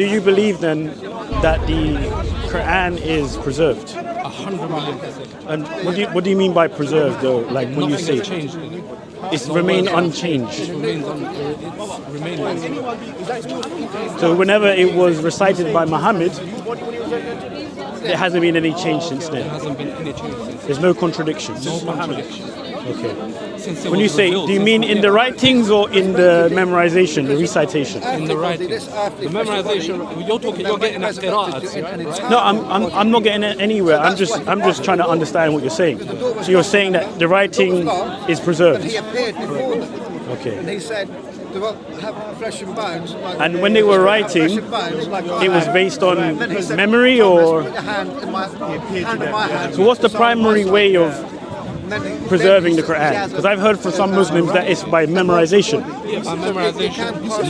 do you believe then that the Quran is preserved? 100,000,000%. And what do you mean by preserved though? Like when you say Nothing has changed. it's remained unchanged. It's remained So whenever it was recited by Muhammad, there hasn't been any change since There then. hasn't been any change since. There's no contradiction. No contradiction. Okay. Since it When you was say, revealed, do you since mean the in the writings or in the memorization, the recitation? in the writing, the memorization, you're getting at Qira'at, right? No, I'm not getting it anywhere. I'm just trying to understand what you're saying. So you're saying that the writing is preserved. He appeared before them, and Okay. he said, "They won't have flesh and bones." Like And when they were writing, it was based on memory or. hand in my hand. So what's the primary way of preserving the Quran? Because I've heard from some Muslims that it's by memorization. Yeah, by memorization.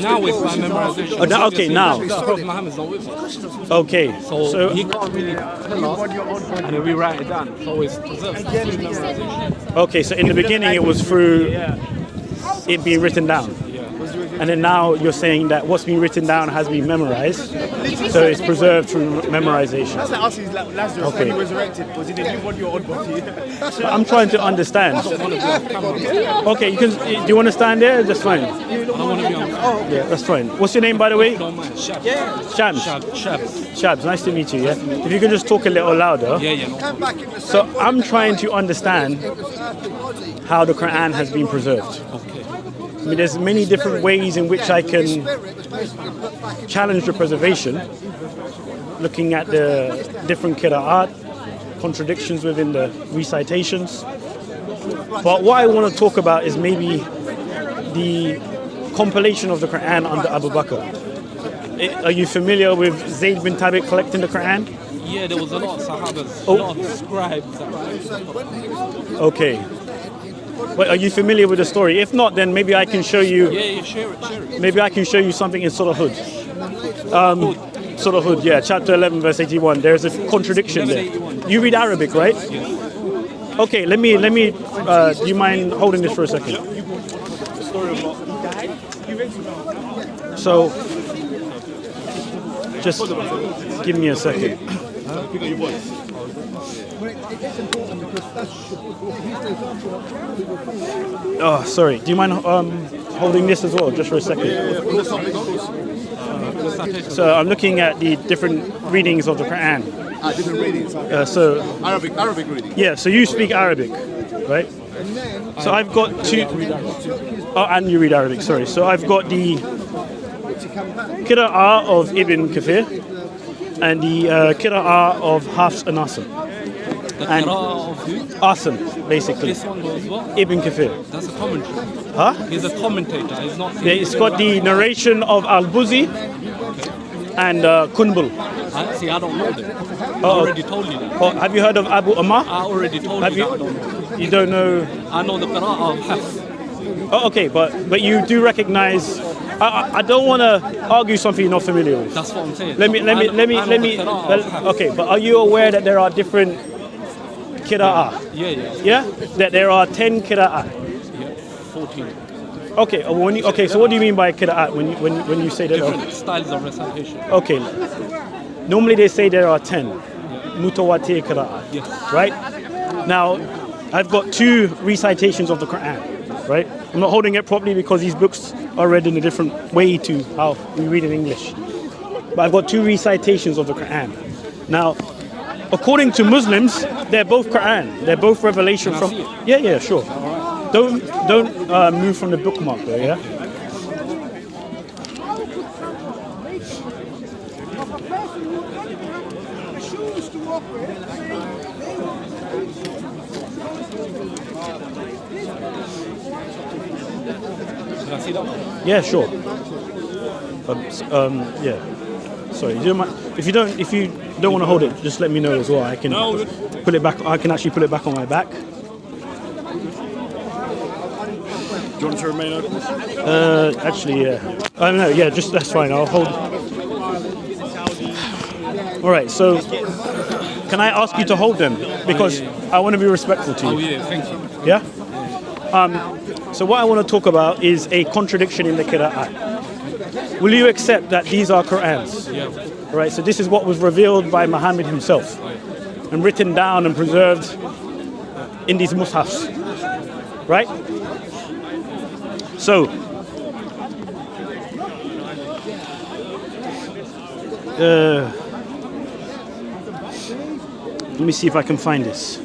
Now it's by memorization. Oh, now- okay, now. The Prophet Muhammad's not with us. Okay. So he can't really tell us, and then we write it down. So it's preserved through memorization. Okay, so in the beginning it was through it being written down. And then now you're saying that what's been written down has been memorized, so it's preserved through memorization. That's like asking Lazarus when he resurrected, was he the new body or old body? I'm trying to understand. Okay, do you want to stand there? That's fine. I want to be on. Yeah, that's fine. What's your name, by the way? Don't mind. Shab. Shams. Shabs. Shabs, nice to meet you. Yeah. If you could just talk a little louder. Yeah. No. So I'm trying to understand how the Quran has been preserved. Okay. I mean, there's many different ways in which I can challenge the preservation, looking at the different Qira'at, contradictions within the recitations. But what I want to talk about is maybe the compilation of the Quran under Abu Bakr. Are you familiar with Zayd bin Thabit collecting the Quran? Yeah, there was a lot of Sahabas, a lot of scribes. Okay. But are you familiar with the story? If not, then maybe I can show you. Yeah, share it. Maybe I can show you something in Surah Hud. Surah Hud, yeah, chapter 11, verse 81. There's a contradiction there. You read Arabic, right? Okay, let me. Do you mind holding this for a second? So, just give me a second. Oh, sorry. Do you mind holding this as well, just for a second? So I'm looking at the different readings of the Quran. Different readings. So Arabic reading. yeah, so you speak Arabic, right? So I've got two. Oh, and you read Arabic. Sorry. So I've got the Qira'at of Ibn Kathir and the Qira'at of Hafs and And of who? Asim, basically. This one goes what? Ibn Kathir. That's a commentary. Huh? He's a commentator. He's not. Yeah, it's got the narration of al-Buzi and Kunbul. See, I don't know them. I already told you that. Oh, have you heard of Abu Amar? I already told Have you you? that. I don't know. You don't know? I know the Qira'at of Hafs. Oh, okay, but you do recognize. I don't want to argue something you're not familiar with. That's what I'm saying. Let me. I know the Qira'at of Hafs. Okay, but are you aware that there are different Qira'at? Yeah. Yeah, that there are 10 Qira'at. Yeah. 14. Okay, okay. So what do you mean by Qira'at when you say that? Different styles of recitation. Okay. Normally they say there are 10 mutawatir Qira'at. Yes. Right? Now, I've got two recitations of the Quran. Right? I'm not holding it properly because these books are read in a different way to how we read in English. But I've got two recitations of the Quran. Now, according to Muslims, they're both Quran. They're both revelation from. Yeah, sure. Don't move from the bookmark though. Yeah. Can I see that one? Yeah, sure. Yeah. Sorry, do you mind? If you don't want to hold it, just let me know as well. I can put it back. I can actually put it back on my back. Do you want to remain open? Actually, yeah. No, yeah. Just that's fine. I'll hold. All right. So, can I ask you to hold them because I want to be respectful to you? Oh yeah, thank you. Yeah. So what I want to talk about is a contradiction in the Qira'at. will you accept that these are Qur'ans? Yeah. Right, so this is what was revealed by Muhammad himself and written down and preserved in these mushafs. Right? So, let me see if I can find this.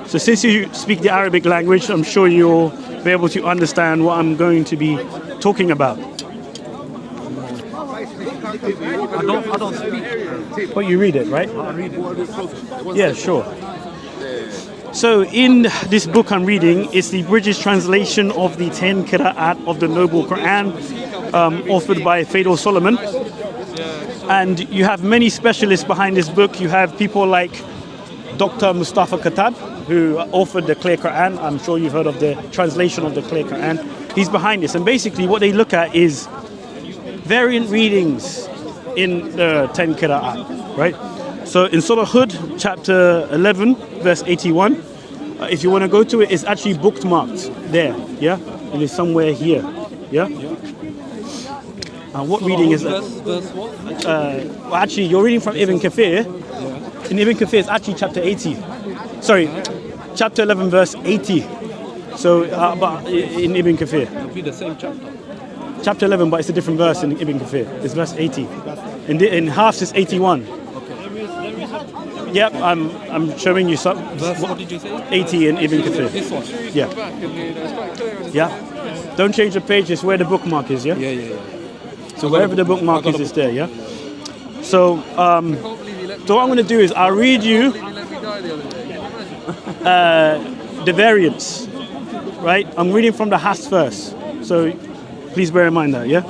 So since you speak the Arabic language, I'm sure you'll be able to understand what I'm going to be talking about. I don't speak. But you read it, right? I read it. Yeah, sure. So in this book I'm reading, it's the British translation of the 10 Qira'at of the Noble Quran, authored by Faisal Solomon. And you have many specialists behind this book. You have people like Dr. Mustafa Katab, who authored the Clear Quran. I'm sure you've heard of the translation of the Clear Quran. He's behind this. And basically what they look at is variant readings in the 10 Qira'at, right? So in Surah Hud, chapter 11, verse 81, if you want to go to it, it's actually bookmarked there, yeah? It is somewhere here, yeah? What reading is that? Verse what? Well, actually, you're reading from Ibn Kathir. In Ibn Kathir, it's actually chapter 80. Sorry, chapter 11, verse 80. So, but in Ibn Kathir. It'll be the same chapter. Chapter 11, but it's a different verse in Ibn Kathir. It's verse 80. In Hafs, it's 81. Yep, I'm showing you some. Verse, what did you say? 80 in Ibn Kathir. This one? Yeah. Yeah. Don't change the page, it's where the bookmark is, yeah? Yeah. So wherever the bookmark is, it's there, yeah? So, so what I'm going to do is I'll read you the variants, right? I'm reading from the Hafs first, so please bear in mind that, yeah?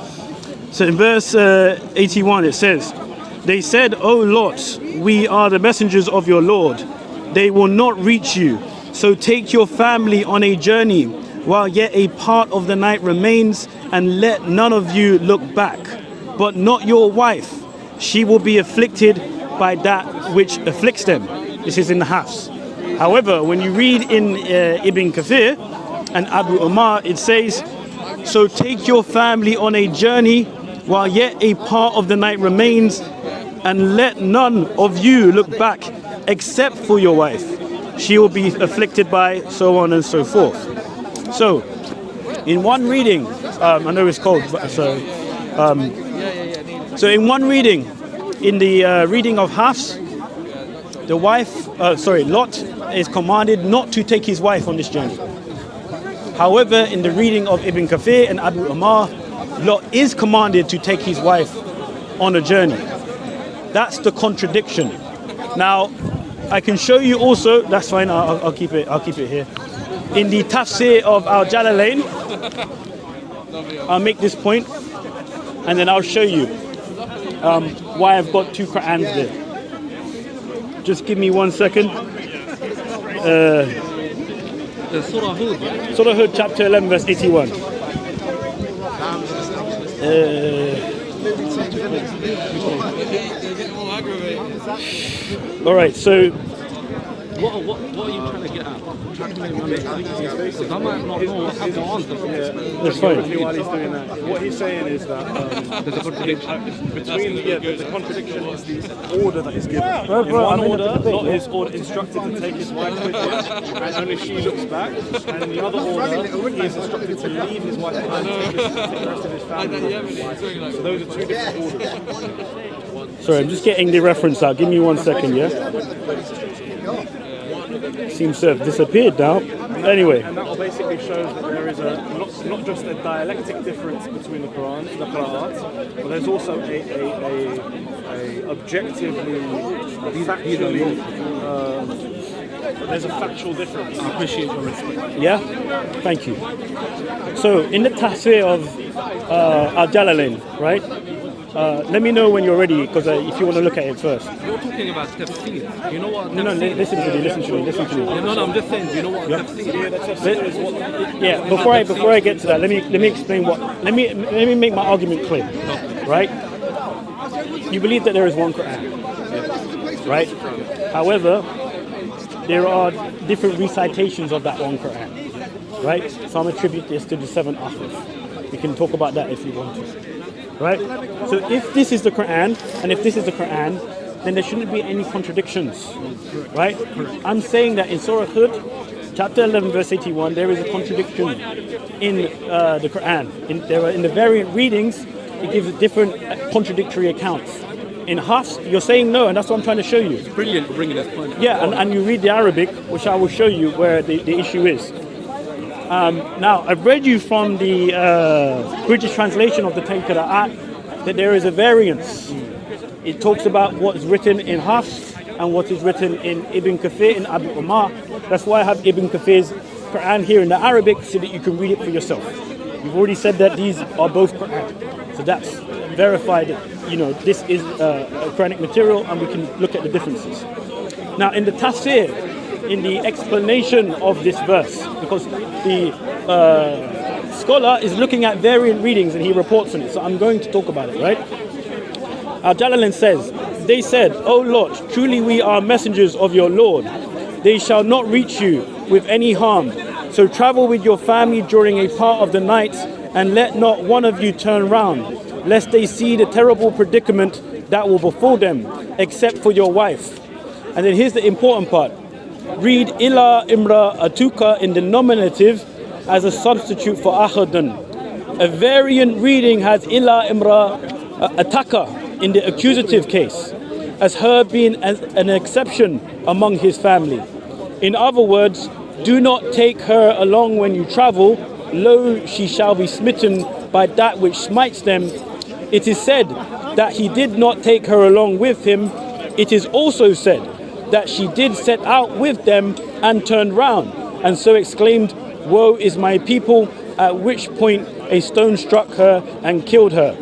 So in verse 81 it says, "They said, O Lot, we are the messengers of your Lord. They will not reach you. So take your family on a journey while yet a part of the night remains, and let none of you look back, but not your wife. She will be afflicted by that which afflicts them." This is in the Hafs. However, when you read in Ibn Kathir and Abu Umar, it says, "So take your family on a journey while yet a part of the night remains, and let none of you look back except for your wife. She will be afflicted by," so on and so forth. So, in one reading, I know it's cold, so in one reading, in the reading of Hafs, the wife, Lot is commanded not to take his wife on this journey. However, in the reading of Ibn Kathir and Abu Umar, Lot is commanded to take his wife on a journey. That's the contradiction. Now, I can show you also. That's fine. I'll keep it here. In the Tafsir of Al-Jalalayn, I'll make this point, and then I'll show you why I've got two Qur'ans there. Just give me 1 second. Surah Hud, right? Surah Hud, chapter 11, verse 81. All right, so What are you trying to get at? Because I might not know what happened on the that's fine. While he's doing that, what he's saying is that There's a contradiction. the contradiction is the order that is given. In Bro, one I'm in order, the debate, Lot yeah. is instructed to take his wife with him, and only she looks back. And in the other order, he is instructed to leave his wife behind and take the rest of his family. So those are two different orders. Sorry, I'm just getting the reference out. Give me 1 second, yeah? Seems to have disappeared now. Anyway, And that basically shows that there is not just a dialectic difference between the Qira'at, but there's also a objectively, factually, there's a factual difference. I appreciate your respect. yeah? Thank you. So, in the Tafsir of Al-Jalalayn, right? Let me know when you're ready, because if you want to look at it first. You're talking about tafsir. You know what No, tafsir is? listen to me. No, I'm just saying, do you know what tafsir is? Yeah, before I get to that, let me explain let me make my argument clear. Right? You believe that there is one Quran. Right? However, there are different recitations of that one Quran. Right? Some attribute this to the 7 authors. We can talk about that if you want to. right? So if this is the Quran and if this is the Quran, then there shouldn't be any contradictions, right? I'm saying that in Surah Hud, chapter 11, verse 81, there is a contradiction in the Quran. In the variant readings, it gives different contradictory accounts. In Hafs, you're saying no, and that's what I'm trying to show you. It's brilliant to bring that point. Yeah, and you read the Arabic, which I will show you where the issue is. Now, I've read you from the British translation of the 10 Qira'at that there is a variance. It talks about what is written in Hafs and what is written in Ibn Kathir and Abu Umar. That's why I have Ibn Kathir's Quran here in the Arabic so that you can read it for yourself. You've already said that these are both Quran. So that's verified that, this is a Quranic material and we can look at the differences. Now in the Tafsir, in the explanation of this verse, because the scholar is looking at variant readings and he reports on it, so I'm going to talk about it, right? Al-Jalalayn says, they said, "O Lord, truly we are messengers of your Lord. They shall not reach you with any harm. So travel with your family during a part of the night and let not one of you turn round, lest they see the terrible predicament that will befall them, except for your wife." And then here's the important part. Read ila imra atuka in the nominative as a substitute for ahadan. A variant reading has ila imra ataka in the accusative case, as her being an exception among his family. In other words, do not take her along when you travel, lo, she shall be smitten by that which smites them. It is said that he did not take her along with him. It is also said that she did set out with them and turned round, and so exclaimed, "Woe is my people," at which point a stone struck her and killed her.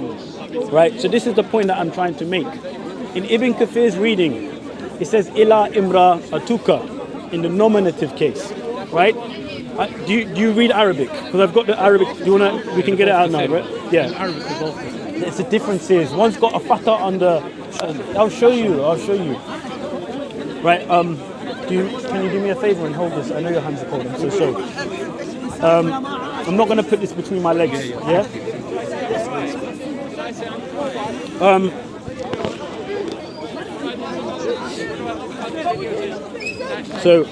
Right, so this is the point that I'm trying to make. In Ibn Kathir's reading, it says ila imra atuka in the nominative case, right? Do you read Arabic? Because I've got the Arabic. We can get it out now, right? Yeah. Arabic is also. It's the difference is one's got a fatha on the. I'll show you. Right. Can you do me a favor and hold this? I know your hands are cold. I'm so sorry. I'm not going to put this between my legs. Yeah. So.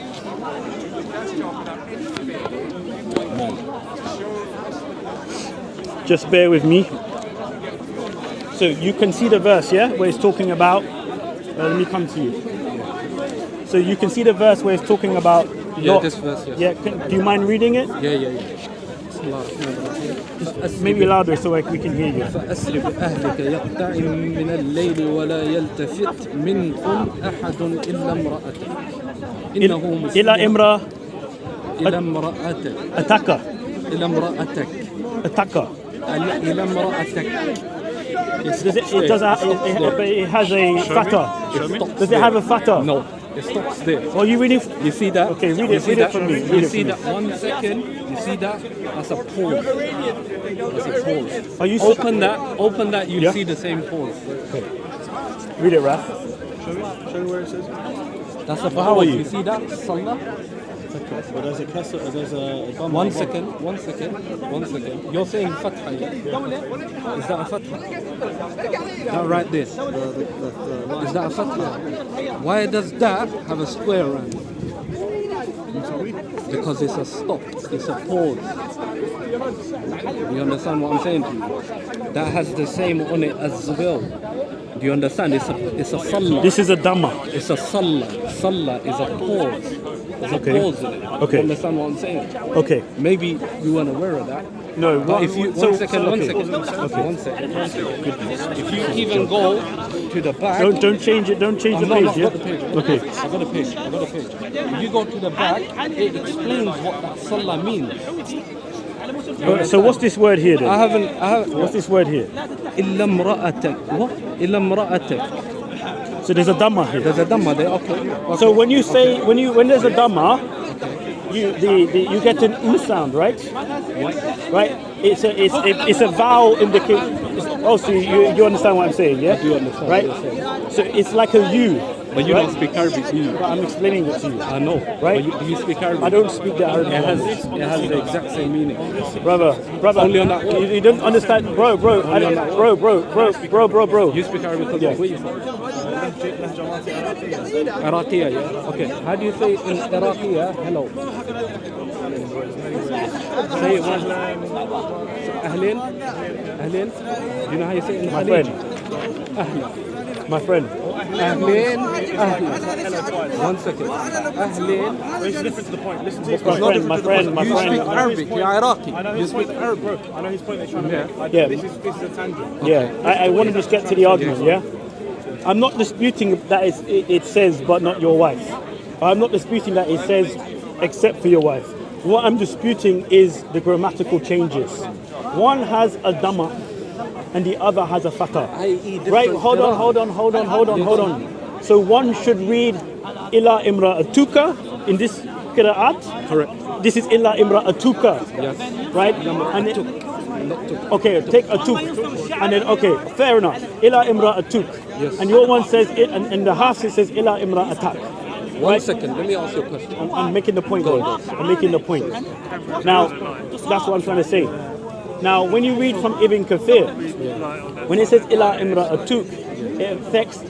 Just bear with me. So you can see the verse, yeah, where it's talking about. Let me come to you. So you can see the verse where it's talking about. Yeah, this verse. Yes. Yeah. Do you mind reading it? Yeah. Maybe louder so we can hear you. فأسر بأهلك يقطع من الليل ولا يلتفت منكم أحد إلا امرأتك. إنه إلى امرأة. إلى امرأتك. أتاكا. إلى امرأتك. أتاكا. إلى امرأتك. It has a fatha. Does it have a fatha? No. It stops there. Well, you reading? You see that? Okay, read it for me. You see that? 1 second. You see that? That's a pause. That's a pause. Are you open that. You see the same pause. Okay. Read it, Raf. Show me where it says. That's a pause. How are you? You see that? Salah. But there's a kasr, there's a. 1 second. You're saying fatha. Is that a fatha? That right there. Is that a fatha? Why does that have a square around it? Because it's a stop. It's a pause. You understand what I'm saying to you? That has the same on it as well. Do you understand? It's a salah. This is a dhamma. It's a salah. Salah is a pause. There's a pause in it. Okay. You understand what I'm saying? Okay. Maybe you weren't aware of that. No. But if you one second. Okay. One second. If you even go to the back. Don't change it. Don't change the page. I've got the page. Okay. I got a page. If you go to the back, it explains what that salah means. So what's this word here then? I haven't. What's this word here? إلا امرأتك. What? إلا امرأتك. So there's a dhamma here. There's a dhamma there. Okay. So when you say when there's a dhamma, you get an u sound, right? Right. It's a vowel indicating. Oh, so you understand what I'm saying, yeah? I do understand. Right. So it's like a u. But you don't speak Arabic, do you? But I'm explaining it to you. I know. Right? But do you speak Arabic? I don't speak the Arabic language. It has the exact same meaning. Brother, Only on that one. you don't understand, bro. Bro. Bro. You speak Arabic because Yeah. where you from? Iraqiyya, yeah? Okay. How do you say in Iraqiyya, hello? Say it once. Ahlin? Ahlin? Do you know how you say it in My Khalid? friend. Ahlan. My friend. Ahlin. Ahlan. 1 second. Ahlin. There's a difference to the point. Listen to his My point. friend, my friend. You speak Arabic, you're Iraqi. I know You his speak point. Arabic. Bro, I know his point they're trying to make. Yeah. This is a tangent. Yeah, I want to just get to the argument, yeah? I'm not disputing that it says, but not your wife. I'm not disputing that it says, except for your wife. What I'm disputing is the grammatical changes. One has a dhamma, and the other has a fatha. Right, hold on. So one should read illa imra'atuka in this qira'at. Correct. This is illa imra'atuka. Yes. Right? And it, okay, take a tuk. And then, okay, fair enough. Illa imra'atuk. Yes. And your one says it, and the Hafs it says ila imra attack. 1 second, let me ask you a question. I'm making the point. I'm making the point. Now, that's what I'm trying to say. Now, when you read from Ibn Kathir, when it says ila imra atuk, it affects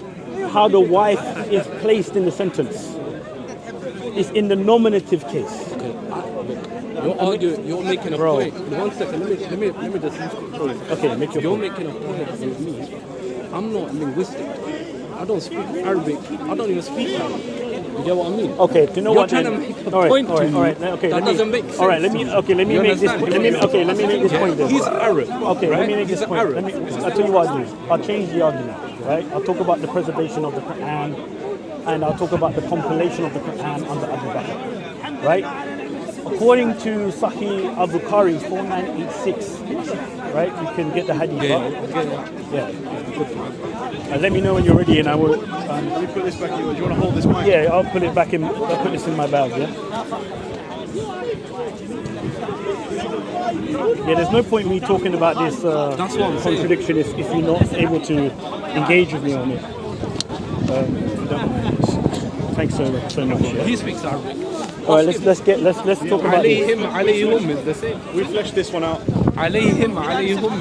how the wife is placed in the sentence. It's in the nominative case. You're making a point. 1 second, let me just Okay, make your You're point. making a point with me. I'm not linguistic. I don't speak Arabic. I don't even speak Arabic. You get what I mean? Okay, do you know You're what? trying then? to make a All right, point all to right, me all right. Okay, that let me- doesn't make sense. All right, let me You make this. understand? Let me make this point then. He's Arab. Okay, let me make He's this point. Arab. I'll tell you what I'll do. I'll change the argument, right? I'll talk about the preservation of the Quran, and I'll talk about the compilation of the Quran under Abu Bakr, right? According to Sahih Al-Bukhari 4986, right? You can get the hadith. Yeah. Let me know when you're ready, and I will. Let me put this back in. Do you want to hold this mic? Yeah, I'll put it back in. I'll put this in my bag. Yeah. Yeah, there's no point me talking about this That's what I'm saying. contradiction if you're not able to engage with me on it. Thanks so much. Yeah. He speaks Arabic. All right, let's talk about this. Alayhim is the same. We fleshed this one out. Alayhim is not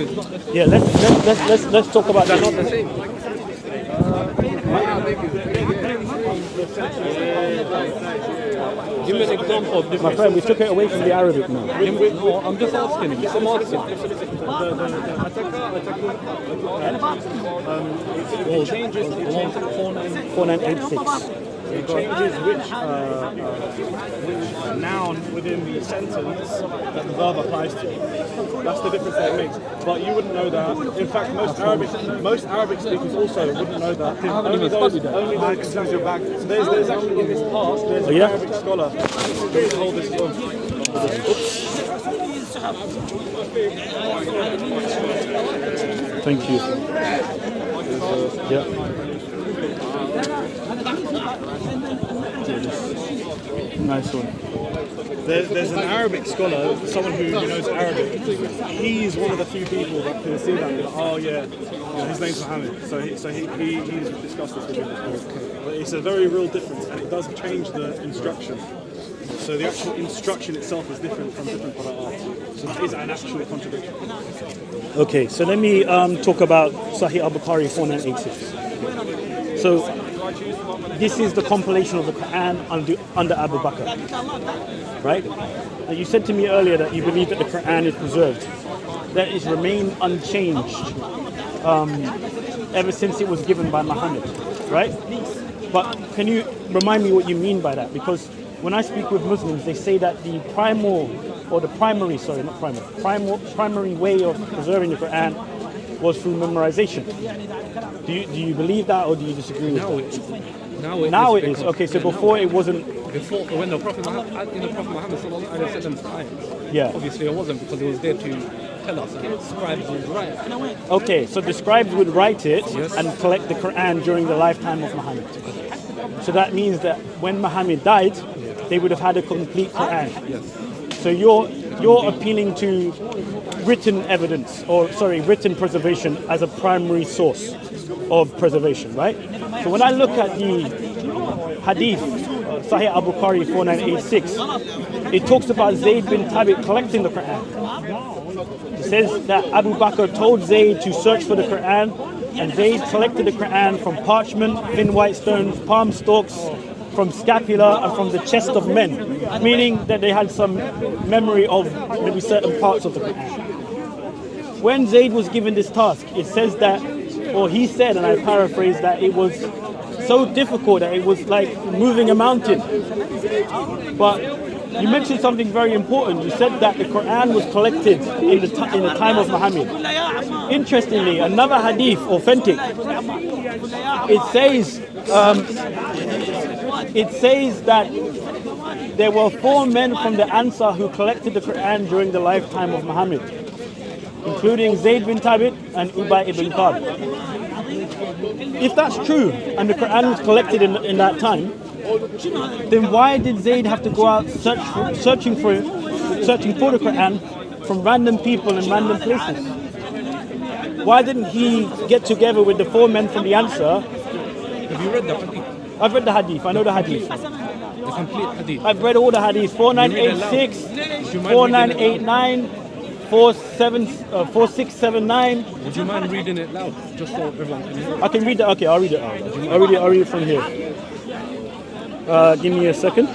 Yeah, let's talk about this. the same. Give me an example of My different. friend, we took it away from the Arabic now. No, I'm just asking him. I'm asking. It changes 4986. It changes which noun within the sentence that the verb applies to. That's the difference that it makes. But you wouldn't know that. In fact, most Arabic speakers also wouldn't know that. Only those your back. There's actually in this past there's an yeah? Arabic scholar who told this as well. Thank you. Yeah. Nice one. There's an Arabic scholar, someone who knows Arabic. He's one of the few people that can see that. Oh yeah, his name's Mohammed. So he's discussed this with him. But it's a very real difference, and it does change the instruction. So the actual instruction itself is different from different Qira'at. So it is an actual contradiction. Okay, so let me talk about Sahih Al-Bukhari 4986. So this is the compilation of the Quran under Abu Bakr, right? Now, you said to me earlier that you believe that the Quran is preserved, that it's remained unchanged ever since it was given by Muhammad, right? But can you remind me what you mean by that? Because when I speak with Muslims, they say that the primary way of preserving the Quran was through memorization. Do you believe that, or do you disagree with that? Now it is. Okay, so before it wasn't. Before, when the Prophet Muhammad sallallahu alaihi wasallam times, Yeah. obviously it wasn't because it was there to tell us that scribes would write. Okay, so the scribes would write it and collect the Quran during the lifetime of Muhammad. So that means that when Muhammad died, they would have had a complete Quran. Yes. So you're appealing to written evidence, written preservation as a primary source of preservation, right? So when I look at the hadith, Sahih Bukhari 4986, it talks about Zayd bin Thabit collecting the Quran. It says that Abu Bakr told Zayd to search for the Quran, and Zayd collected the Quran from parchment, thin white stones, palm stalks, from scapula, and from the chest of men, meaning that they had some memory of maybe certain parts of the Quran. When Zayd was given this task, it says that, or he said, and I paraphrase, that it was so difficult that it was like moving a mountain. But you mentioned something very important. You said that the Quran was collected in the time of Muhammad. Interestingly, another hadith, authentic, it says that there were 4 men from the Ansar who collected the Quran during the lifetime of Muhammad, including Zayd bin Thabit and Ubay ibn Ka'b. If that's true, and the Quran was collected in that time, then why did Zayd have to go out searching for the Quran from random people in random places? Why didn't he get together with the 4 men from the Ansar? Have you read the hadith? I've read the hadith, I know the hadith. The complete hadith. I've read all the hadith, 4986, 4989, 4679. Would you mind reading it loud, just so everyone can hear? I can read it. Okay, I'll read it out. I'll read it from here. Give me a second.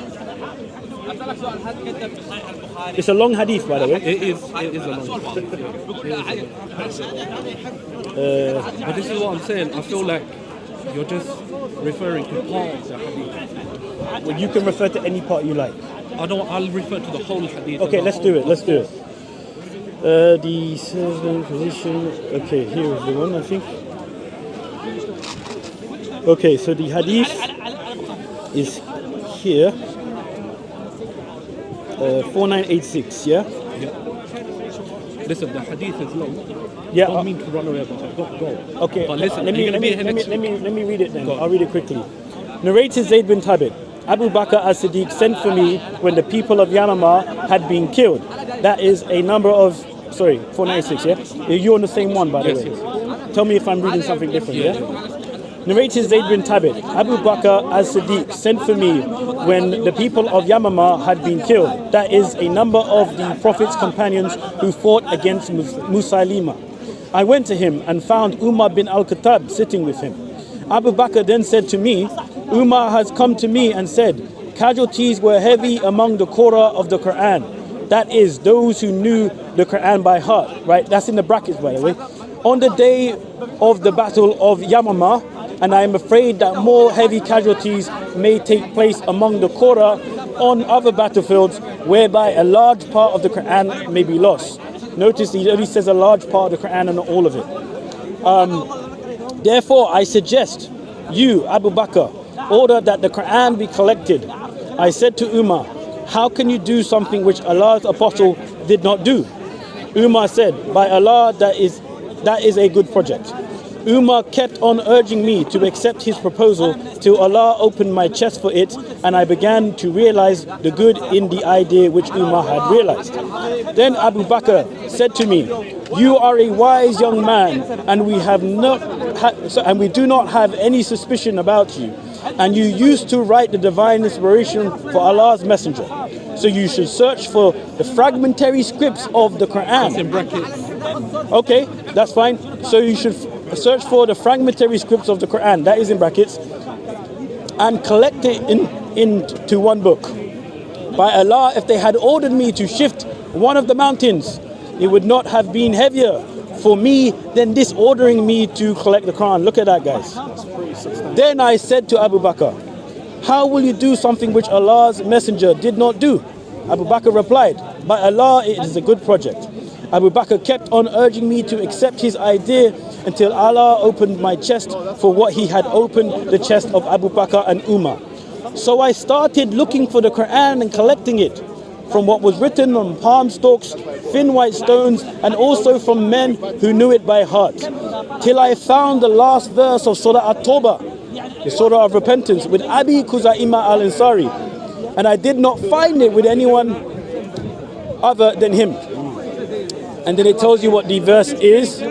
It's a long hadith, by the way. It is a long hadith. But this is what I'm saying. I feel like you're just referring to part of the hadith. Well, you can refer to any part you like. I'll refer to the whole hadith. Okay, let's do it. The certain position. Okay, here is the one, I think. Okay, so the hadith is here. 4986, yeah? Yeah. Listen, the hadith is long. Yeah. I don't mean to run away, but go. Okay, But listen, let me read it then. Go on. I'll read it quickly. Narrated Zayd bin Thabit. Abu Bakr as-Siddiq sent for me when the people of Yamama had been killed. That is a number of, 496, yeah? You're on the same one, by the way. Yes. Tell me if I'm reading something different, yeah? Yeah. Narrated Zayd bin Thabit. Abu Bakr as-Siddiq sent for me when the people of Yamama had been killed. That is a number of the Prophet's companions who fought against Musaylima. I went to him and found Umar bin al-Khattab sitting with him. Abu Bakr then said to me, Umar has come to me and said, casualties were heavy among the Qur'an of the Quran. That is, those who knew the Quran by heart, right? That's in the brackets, by the way. On the day of the battle of Yamama, and I am afraid that more heavy casualties may take place among the Qur'an on other battlefields, whereby a large part of the Quran may be lost. Notice he only says a large part of the Quran and not all of it. Therefore, I suggest you, Abu Bakr, order that the Quran be collected. I said to Umar, how can you do something which Allah's apostle did not do? Umar said, by Allah, that is a good project. Umar kept on urging me to accept his proposal till Allah opened my chest for it, and I began to realize the good in the idea which Umar had realized. Then Abu Bakr said to me, you are a wise young man, and we do not have any suspicion about you. And you used to write the divine inspiration for Allah's messenger. So you should search for the fragmentary scripts of the Quran. It's in brackets. Okay, that's fine. So you should search for the fragmentary scripts of the Quran, that is in brackets, and collect it into one book. By Allah, if they had ordered me to shift one of the mountains, it would not have been heavier for me than this ordering me to collect the Quran. Look at that, guys. Then I said to Abu Bakr, how will you do something which Allah's messenger did not do? Abu Bakr replied, by Allah, it is a good project. Abu Bakr kept on urging me to accept his idea until Allah opened my chest for what he had opened the chest of Abu Bakr and Umar. So I started looking for the Quran and collecting it from what was written on palm stalks, thin white stones, and also from men who knew it by heart, till I found the last verse of Surah At-Tawbah, the Surah of Repentance, with Abi Kuzaima al-Ansari, and I did not find it with anyone other than him. And then it tells you what the verse is.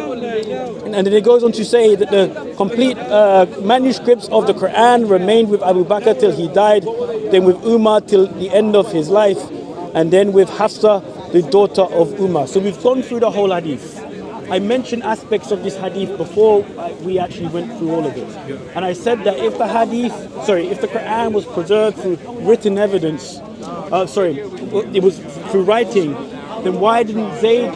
And then it goes on to say that the complete manuscripts of the Quran remained with Abu Bakr till he died, then with Umar till the end of his life, and then with Hafsa, the daughter of Umar. So we've gone through the whole hadith. I mentioned aspects of this hadith before we actually went through all of it. And I said that if the Quran was preserved through written evidence, it was through writing, then why didn't Zayd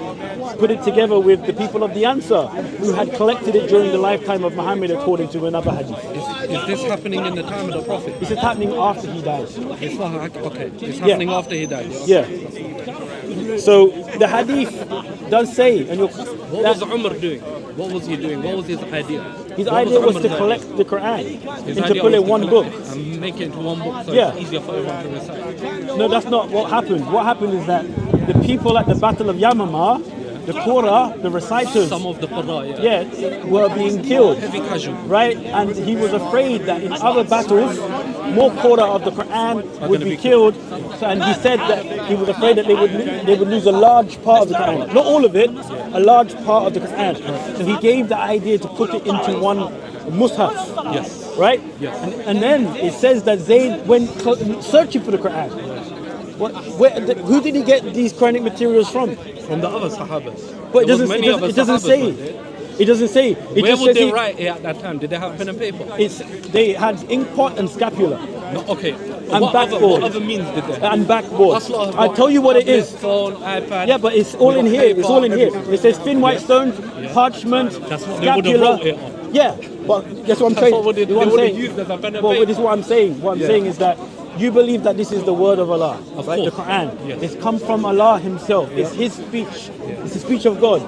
put it together with the people of the Ansar who had collected it during the lifetime of Muhammad according to another hadith? Is this happening in the time of the Prophet? This is happening after he dies. It's not, okay. It's happening after he dies. Yeah. So the hadith does say, and what was Umar doing? What was he doing? What was his idea? His idea was to collect the Quran and to put it in one book. And make it into one book so Yeah. it's easier for everyone to recite. No, that's not what happened. What happened is that the people at the Battle of Yamama, the Qur'an, the reciters, Some of the Qur'an, were being killed. heavy casual. Right? And he was afraid that in other battles, more Qur'an of the Quran would be killed. So, and he said that he was afraid that they would lose a large part of the Quran. Not all of it, a large part of the Quran. So he gave the idea to put it into one mushaf. Yes. Right? Yes. And then it says that Zayd went searching for the Quran. Who did he get these Quranic materials from? From the other Sahabas. But it doesn't say. It doesn't say. It Where just would says they write it at that time? Did they have pen and paper? They had ink pot and scapula. No, okay. And backboard. What other means did they have? And backboard. Asla, I'll tell you what it is. Phone, iPad. Yeah, but it's all in here. It's all in here. It says thin white stone, parchment, That's what they would have scapula. wrote it on. Yeah, but guess what I'm saying? what they What I'm would have saying. used as a pen and Well, paper. this is what I'm saying. What I'm saying is that you believe that this is the word of Allah, right? The course. Quran. Yes. It's come from Allah Himself. It's His speech. It's the speech of God.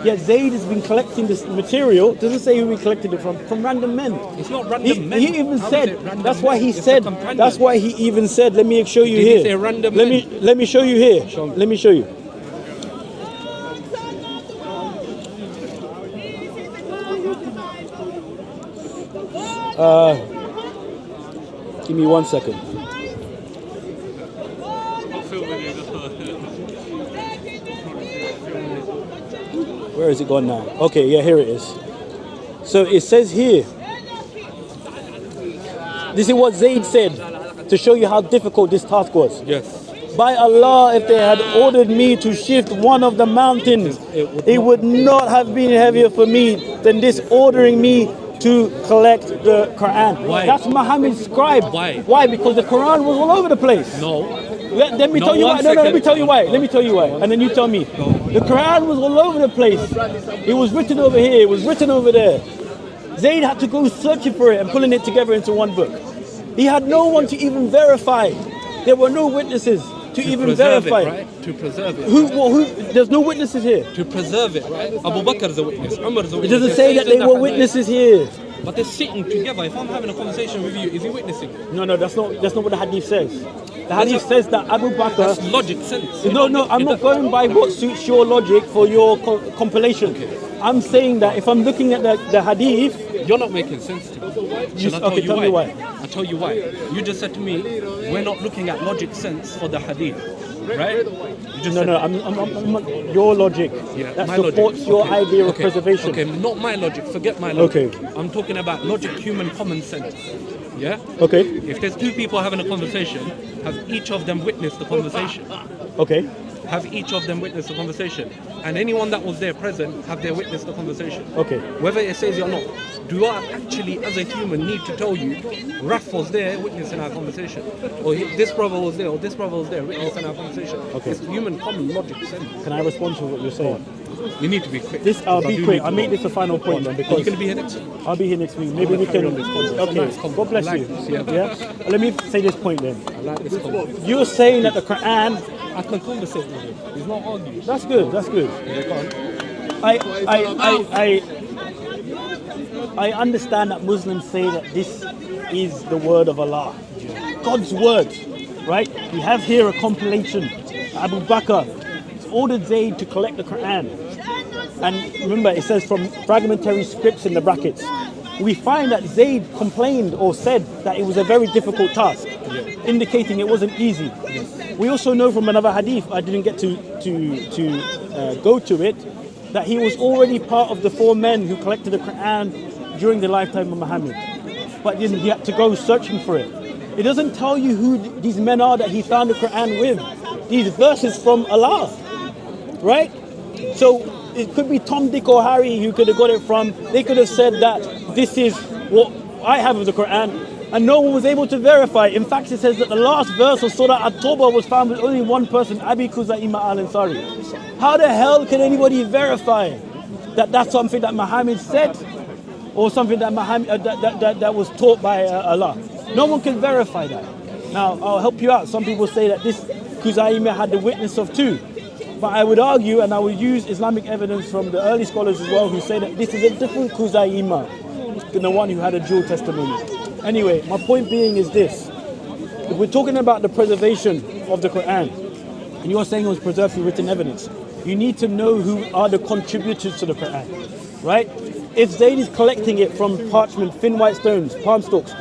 Yet Zayd has been collecting this material. Doesn't say who he collected it from random men. It's not random men. He even How is said. it random That's why men? he It's said. the companions. That's why he even said. Let me show you Did here. he say random let me show you here. Show me. Let me show you. Give me 1 second. Where is it gone now? Okay, yeah, here it is. So it says here, this is what Zayd said to show you how difficult this task was. Yes. By Allah, if they had ordered me to shift one of the mountains, it would not have been heavier for me than this ordering me to collect the Quran. Why? That's Muhammad's scribe. Why? Why? Because the Quran was all over the place. No. Let me No, tell you why. one No, let me second. tell you why. Let me tell you why. And then you tell me. The Quran was all over the place. It was written over here. It was written over there. Zayd had to go searching for it and pulling it together into one book. He had no one to even verify. There were no witnesses to even Preserve verify. it, right? To preserve it. Who? There's no witnesses here. To preserve it, right? Abu Bakr is a witness. Umar is a It witness. doesn't say that they were witnesses here. But they're sitting together. If I'm having a conversation with you, is he witnessing? No, that's not what the hadith says. The hadith says that Abu Bakr. That's logic sense. No, I'm not going by what suits your logic for your compilation. I'm saying that if I'm looking at the hadith, You're not making sense to me. Shall I tell okay, you tell me why. I'll tell you why. You just said to me, we're not looking at logic sense for the hadith, right? You just said, I'm your logic that my supports logic. your Okay, idea of okay, preservation. Okay, not my logic. Forget my logic. Okay. I'm talking about logic, human common sense. Yeah? Okay. If there's two people having a conversation, have each of them witnessed the conversation. Okay. Have each of them witness the conversation. And anyone that was there present, have they witnessed the conversation. Okay. Whether it says it or not. Do I actually, as a human, need to tell you, Raf was there witnessing our conversation? Or this brother was there, or this brother was there witnessing our conversation? Okay. It's human common logic sense. Can I respond to what you're saying? You need to be quick. I'll because I be do quick. need to I'll make go. this a final point then Are because you going to be here next week? I'll be here next week. Maybe we carry can. on this convo. Okay. Nice convo. God bless I like you. this, yeah. Yeah. Let me say this point then. I like this convo. You're saying that the Quran. I can conversate with him. He's not arguing. That's good. That's good. Yeah, go on. I understand that Muslims say that this is the word of Allah, God's word, right? We have here a compilation. Abu Bakr ordered Zayd to collect the Quran, and remember it says from fragmentary scripts in the brackets. We find that Zayd complained or said that it was a very difficult task, indicating it wasn't easy. We also know from another hadith, I didn't get to go to it, that he was already part of the 4 men who collected the Quran during the lifetime of Muhammad, but then he had to go searching for it. It doesn't tell you who these men are that he found the Quran with. These verses from Allah, right? So it could be Tom, Dick or Harry who could have got it from. They could have said that this is what I have of the Quran, and no one was able to verify. In fact, it says that the last verse of Surah At-Tawbah was found with only one person, Abi Kuzaima al-Ansari. How the hell can anybody verify that that's something that Muhammad said, or something that Muhammad that was taught by Allah? No one can verify that. Now, I'll help you out. Some people say that this Kuzaima had the witness of 2. But I would argue, and I would use Islamic evidence from the early scholars as well, who say that this is a different Kuzaima than the one who had a dual testimony. Anyway, my point being is this. If we're talking about the preservation of the Quran, and you're saying it was preserved through written evidence, you need to know who are the contributors to the Quran, right? If Zayd is collecting it from parchment, thin white stones, palm stalks,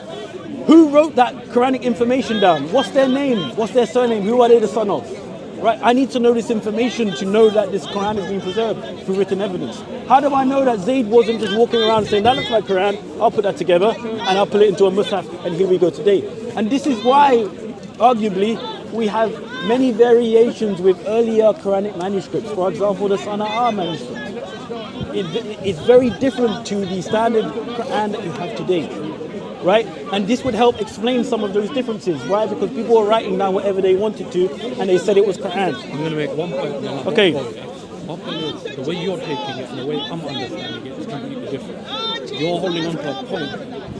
who wrote that Quranic information down? What's their name? What's their surname? Who are they the son of? Right? I need to know this information to know that this Quran is being preserved through written evidence. How do I know that Zayd wasn't just walking around saying, that looks like Quran, I'll put that together and I'll put it into a mushaf and here we go today. And this is why, arguably, we have many variations with earlier Quranic manuscripts. For example, the Sana'a manuscript. It's very different to the standard Quran that you have today. Right? And this would help explain some of those differences. Why? Because people were writing down whatever they wanted to and they said it was Quran. I'm going to make one point. Okay. My point is, the way you're taking it and the way I'm understanding it is completely different. You're holding on to a point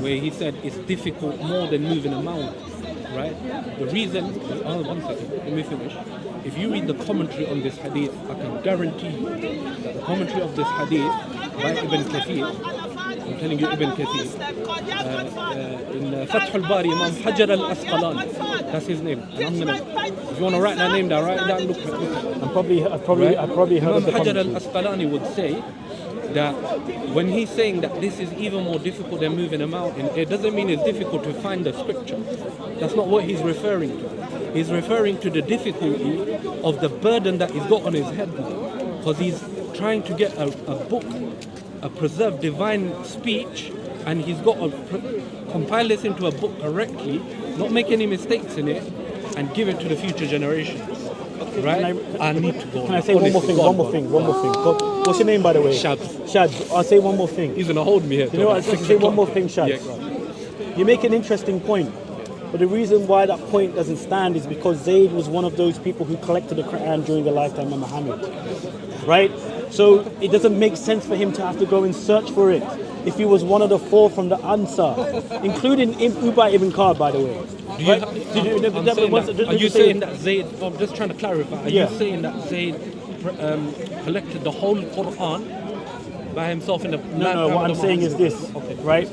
where he said it's difficult more than moving a mountain. Right? The reason, one second, let me finish. If you read the commentary on this hadith, I can guarantee you that the commentary of this hadith by Ibn Kathir, I'm telling you Ibn Kathir, in Fath al-Bari, Imam Hajar al-Asqalani, that's his name. And I'm gonna, if you want to write that name down, write it down, look at it. I've probably heard of the Imam Hajar al-Asqalani would say that when he's saying that this is even more difficult than moving a mountain, it doesn't mean it's difficult to find the scripture. That's not what he's referring to. He's referring to the difficulty of the burden that he's got on his head now. Because he's trying to get a book, a preserved divine speech, and he's got to compile this into a book correctly, not make any mistakes in it, and give it to the future generations. Right? I need to go. Can I say one more thing? One more thing. What's your name, by the way? Shad. I'll say one more thing. He's going to hold me here. You know what? I'll say one more thing, Shad. Yeah, you make an interesting point. But the reason why that point doesn't stand is because Zayd was one of those people who collected the Quran during the lifetime of Muhammad. Right? So it doesn't make sense for him to have to go and search for it if he was one of the 4 from the Ansar, including Ubay ibn Ka'b, by the way. Are you saying that Zayd, I'm just trying to clarify, are you saying that Zayd collected the whole Quran by himself in the No, what I'm saying is this, right?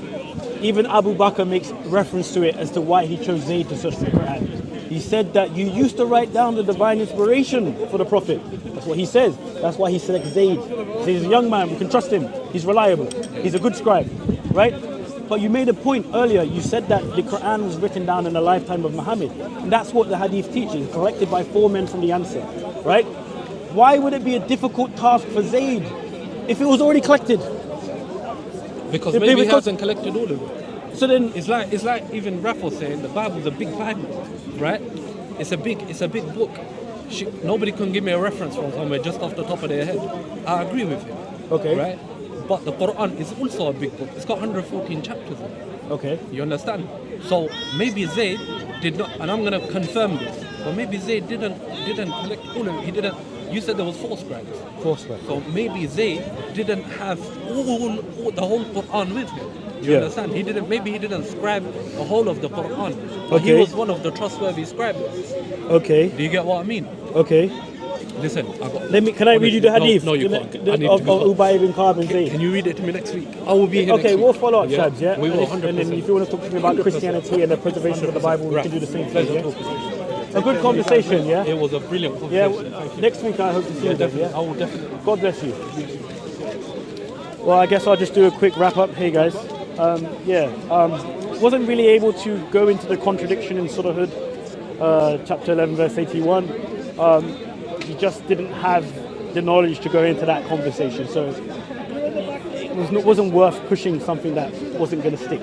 Even Abu Bakr makes reference to it as to why he chose Zayd to search for the Quran. He said that you used to write down the divine inspiration for the Prophet. That's what he says. That's why he selects Zayd. He's a young man, we can trust him. He's reliable. He's a good scribe, right? But you made a point earlier. You said that the Quran was written down in the lifetime of Muhammad. And that's what the Hadith teaches, collected by 4 men from the Ansar, right? Why would it be a difficult task for Zayd if it was already collected? Because maybe he hasn't collected all of it. So then it's like even Raffle saying the Bible's a big Bible, right? It's a big book. Nobody can give me a reference from somewhere just off the top of their head. I agree with him. Okay. Right? But the Quran is also a big book. It's got 114 chapters in it. Okay. You understand? So maybe Zayd did not, and I'm gonna confirm this, but maybe Zayd didn't collect all of it. He didn't. You said there was 4 scribes. 4 scribes. So maybe Zayd didn't have the whole Quran with him. You understand? Maybe he didn't scribe the whole of the Quran. But he was one of the trustworthy scribes. Okay. Do you get what I mean? Okay. Listen, can I read you the hadith? No, you can't. Of Ubay ibn Ka'b and Zayd. Can you read it to me next week? I will be here next week. We'll follow up, Shads, yeah? We will, 100%. And then if you want to talk to me about Christianity and the preservation of the Bible, we can do the same thing, yeah? A good conversation, yeah? It was a brilliant conversation. Yeah, next week I hope to see you then, yeah? I will definitely. God bless you. Well, I guess I'll just do a quick wrap up. Hey guys. Wasn't really able to go into the contradiction in Surah Hud, chapter 11, verse 81. He just didn't have the knowledge to go into that conversation. So it wasn't worth pushing something that wasn't going to stick.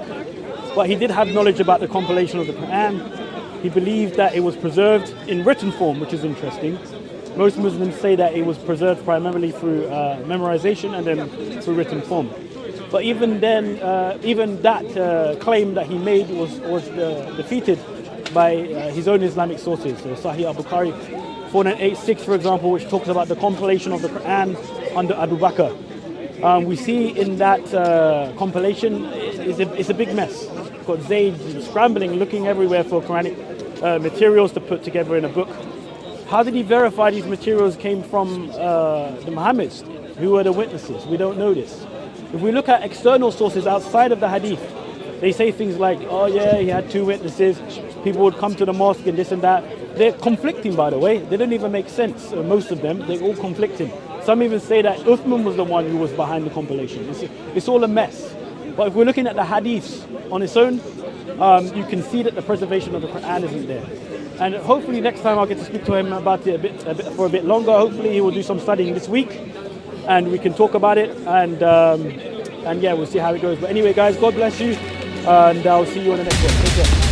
But he did have knowledge about the compilation of the Quran. He believed that it was preserved in written form, which is interesting. Most Muslims say that it was preserved primarily through memorization and then through written form. But even then, even that claim that he made was defeated by his own Islamic sources. So Sahih Bukhari 4986, for example, which talks about the compilation of the Quran under Abu Bakr. We see in that compilation, it's a big mess. You've got Zayd scrambling, looking everywhere for Quranic materials to put together in a book. How did he verify these materials came from the Muhammads? Who were the witnesses? We don't know this. If we look at external sources outside of the Hadith, they say things like, oh yeah, he had 2 witnesses, people would come to the mosque and this and that. They're conflicting, by the way. They don't even make sense, most of them. They're all conflicting. Some even say that Uthman was the one who was behind the compilation. It's all a mess. But if we're looking at the Hadiths on its own, you can see that the preservation of the Quran isn't there. And hopefully next time I'll get to speak to him about it for a bit longer. Hopefully he will do some studying this week and we can talk about it, and yeah, we'll see how it goes. But anyway, guys, God bless you, and I'll see you on the next one. Take care.